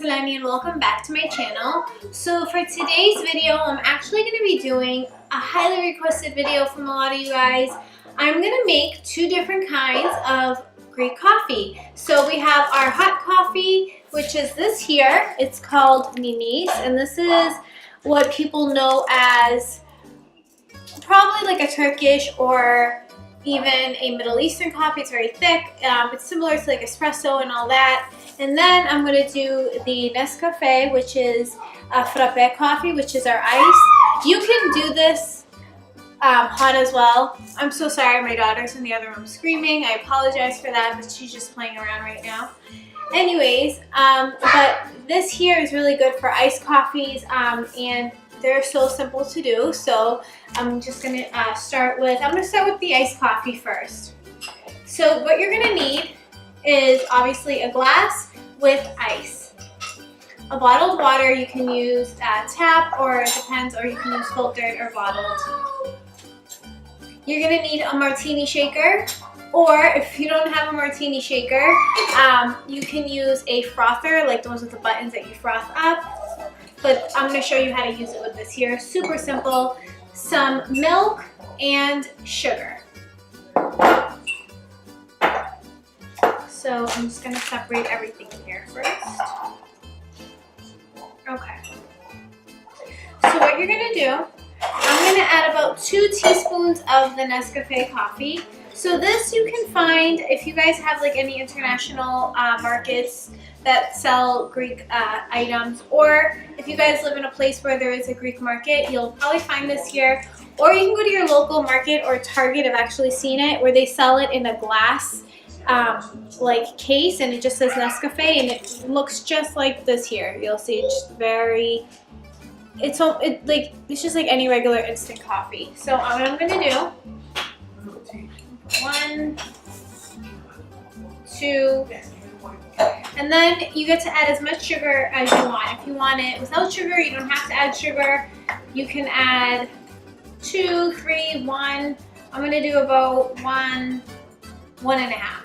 Eleni and welcome back to my channel. So for today's video, I'm actually going to be doing a highly requested video from a lot of you guys. I'm going to make two different kinds of Greek coffee. So we have our hot coffee, which is this here. It's called Ninis, and this is what people know as probably like a Turkish or even a Middle Eastern coffee. It's very thick. It's similar to like espresso and all that. And then I'm going to do the Nescafe, which is a Frappe coffee, which is our ice. You can do this hot as well. I'm so sorry, my daughter's in the other room screaming. I apologize for that, but she's just playing around right now. Anyways, but this here is really good for iced coffees, and they're so simple to do. So I'm just going to start with the iced coffee first. So what you're going to need is obviously a glass with ice. A bottled water, you can use tap, or it depends, or you can use filtered or bottled. You're going to need a martini shaker, or if you don't have a martini shaker, you can use a frother, like the ones with the buttons that you froth up. But I'm going to show you how to use it with this here. Super simple. Some milk and sugar. So I'm just going to separate everything here first. Okay. So what you're going to do, I'm going to add about 2 teaspoons of the Nescafe coffee. So this you can find if you guys have like any international markets that sell Greek items, or if you guys live in a place where there is a Greek market, you'll probably find this here. Or you can go to your local market or Target. I've actually seen it where they sell it in a glass like case, and it just says Nescafe, and it looks just like this here. You'll see it's very, it's just like any regular instant coffee. So what I'm gonna do, 1, 2, and then you get to add as much sugar as you want. If you want it without sugar, you don't have to add sugar. You can add 2, 3, 1. I'm gonna do about 1, 1.5.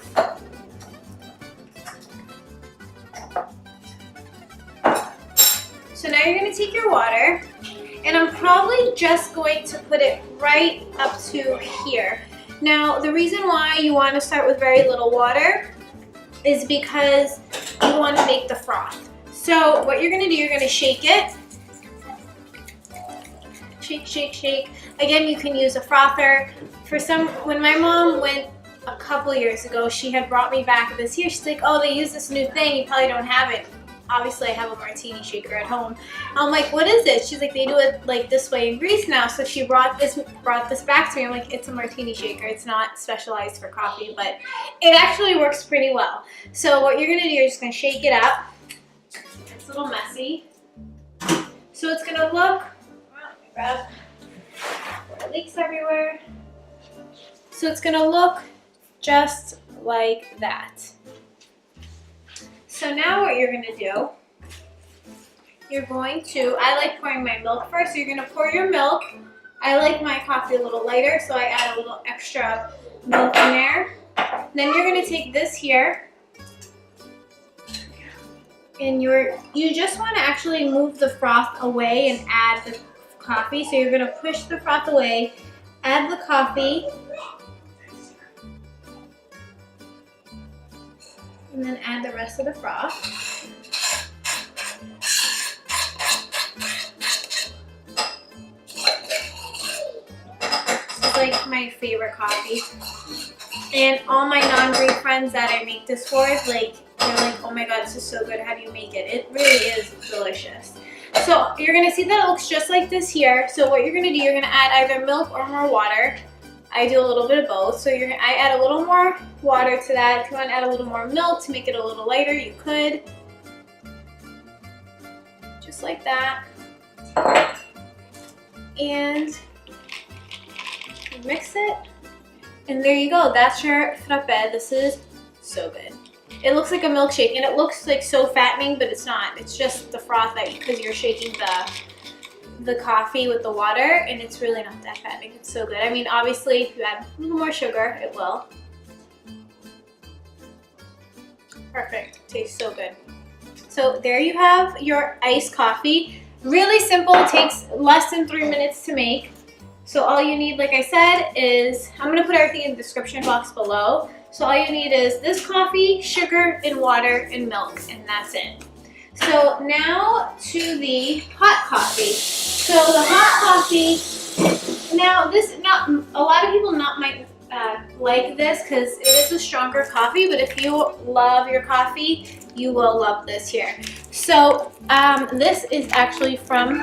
So now you're going to take your water, and I'm probably just going to put it right up to here. Now the reason why you want to start with very little water is because you want to make the froth. So what you're going to do, you're going to shake it. Shake, shake, shake. Again, you can use a frother. When my mom went a couple years ago, she had brought me back this here. She's like, oh, they use this new thing, you probably don't have it. Obviously I have a martini shaker at home. I'm like, what is it? She's like, they do it like this way in Greece now. So she brought this back to me. I'm like, it's a martini shaker. It's not specialized for coffee, but it actually works pretty well. So what you're gonna do, you're just gonna shake it up. It's a little messy. So it's gonna look, grab leaks everywhere. So it's gonna look just like that. So now what you're going to do, I like pouring my milk first, so you're going to pour your milk. I like my coffee a little lighter, so I add a little extra milk in there. Then you're going to take this here, and you just want to actually move the froth away and add the coffee. So you're going to push the froth away, add the coffee, and then add the rest of the froth. This is like my favorite coffee. And all my non-Greek friends that I make this for, they're like, oh my god, this is so good, how do you make it? It really is delicious. So you're gonna see that it looks just like this here. So what you're gonna do, you're gonna add either milk or more water. I do a little bit of both. So I add a little more water to that. If you want to add a little more milk to make it a little lighter, you could. Just like that. And mix it. And there you go. That's your frappe. This is so good. It looks like a milkshake, and it looks like so fattening, but it's not. It's just the froth because you're shaking the coffee with the water, and it's really not that fattening. It's so good. I mean, obviously, if you add a little more sugar, it will. Perfect. Tastes so good. So there you have your iced coffee. Really simple, takes less than 3 minutes to make. So all you need, like I said, is, I'm gonna put everything in the description box below. So all you need is this coffee, sugar, and water, and milk, and that's it. So now to the hot coffee. So the hot coffee, now this, not a lot of people might like this because it is a stronger coffee, but if you love your coffee, you will love this here. So this is actually from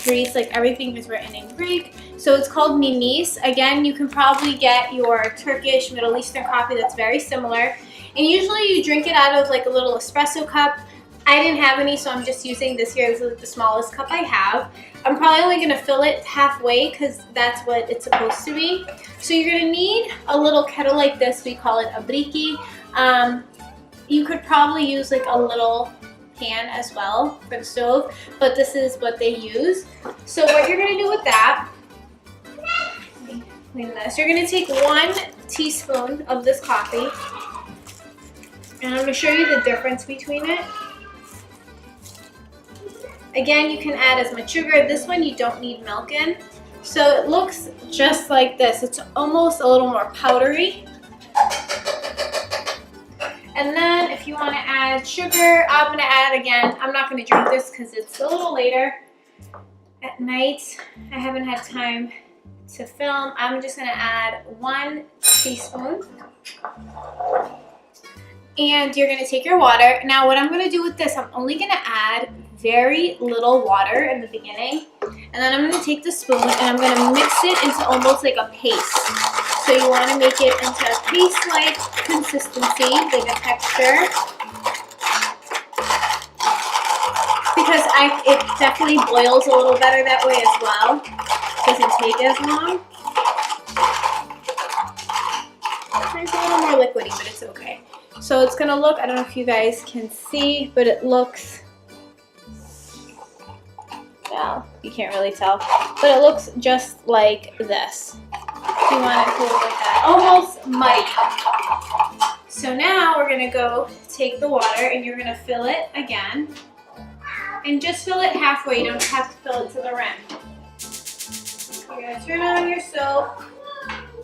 Greece, like everything is written in Greek. So it's called minis. Again, you can probably get your Turkish, Middle Eastern coffee that's very similar. And usually you drink it out of like a little espresso cup. I didn't have any, so I'm just using this here. This is the smallest cup I have. I'm probably only gonna fill it halfway because that's what it's supposed to be. So you're gonna need a little kettle like this. We call it a briki. You could probably use like a little pan as well for the stove, but this is what they use. So what you're gonna do with that, let me clean this. You're gonna take 1 teaspoon of this coffee, and I'm gonna show you the difference between it. Again, you can add as much sugar. This one you don't need milk in. So it looks just like this. It's almost a little more powdery. And then if you want to add sugar, I'm going to add again. I'm not going to drink this because it's a little later at night. I haven't had time to film. I'm just going to add 1 teaspoon. And you're going to take your water. Now what I'm going to do with this, I'm only going to add very little water in the beginning. And then I'm going to take the spoon and I'm going to mix it into almost like a paste. So you want to make it into a paste-like consistency, like a texture. Because it definitely boils a little better that way as well. Doesn't take as long. It's a little more liquidy, but it's okay. So it's going to look, I don't know if you guys can see, but it looks, well, you can't really tell, but it looks just like this. If you want it to look like that, almost muddy. So now we're going to go take the water and you're going to fill it again. And just fill it halfway, you don't have to fill it to the rim. You're going to turn on your soap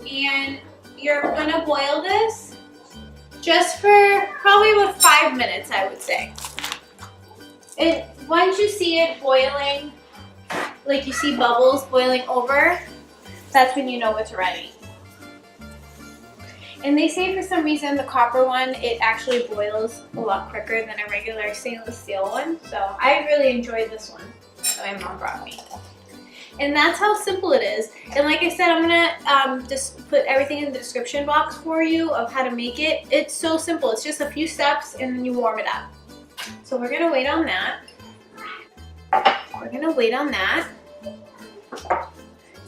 and you're going to boil this just for probably about 5 minutes, I would say. Once you see it boiling, like you see bubbles boiling over, that's when you know it's ready. And they say for some reason the copper one, it actually boils a lot quicker than a regular stainless steel one. So I really enjoyed this one that my mom brought me. And that's how simple it is. And like I said, I'm gonna just put everything in the description box for you of how to make it. It's so simple. It's just a few steps and then you warm it up. So we're gonna wait on that. We're gonna wait on that.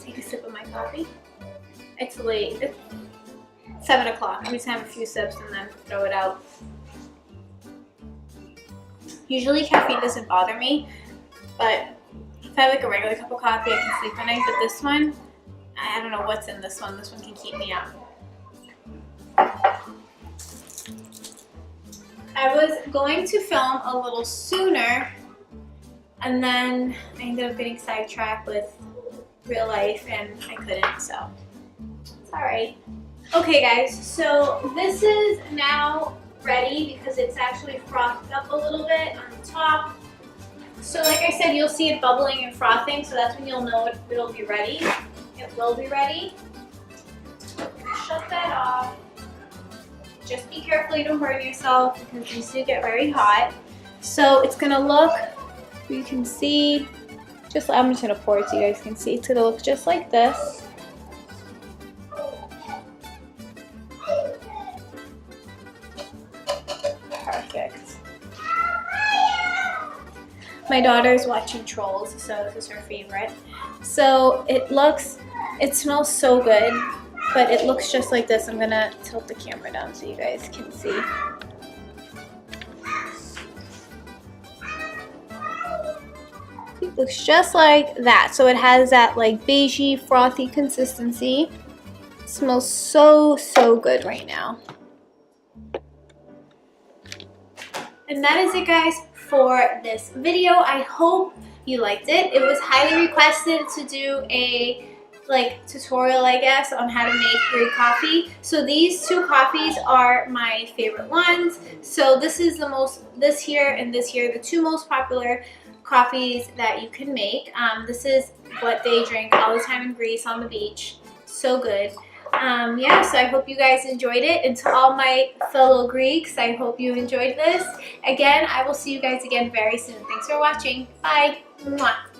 Take a sip of my coffee. It's late. It's 7 o'clock. I'm just gonna have a few sips and then throw it out. Usually caffeine doesn't bother me, but if I have like a regular cup of coffee, I can sleep at night, but this one, I don't know what's in this one. This one can keep me up. I was going to film a little sooner, and then I ended up getting sidetracked with real life, and I couldn't, so it's all right. Okay guys, so this is now ready because it's actually frothed up a little bit on the top. So like I said, you'll see it bubbling and frothing, so that's when you'll know it'll be ready. It will be ready. Shut that off. Just be careful you don't burn yourself because these do get very hot. So it's gonna look, you can see, I'm just gonna pour it so you guys can see. It's gonna look just like this. Perfect. My daughter's watching Trolls, so this is her favorite. So it smells so good, but it looks just like this. I'm gonna tilt the camera down so you guys can see. It looks just like that. So it has that like beigey, frothy consistency. It smells so, so good right now. And that is it, guys. for this video. I hope you liked it. It was highly requested to do a tutorial, I guess, on how to make Greek coffee. So these two coffees are my favorite ones. So this is this here and this here, the two most popular coffees that you can make. This is what they drink all the time in Greece on the beach. So good. Yeah, so I hope you guys enjoyed it. And to all my fellow Greeks, I hope you enjoyed this. Again, I will see you guys again very soon. Thanks for watching. Bye. Mwah.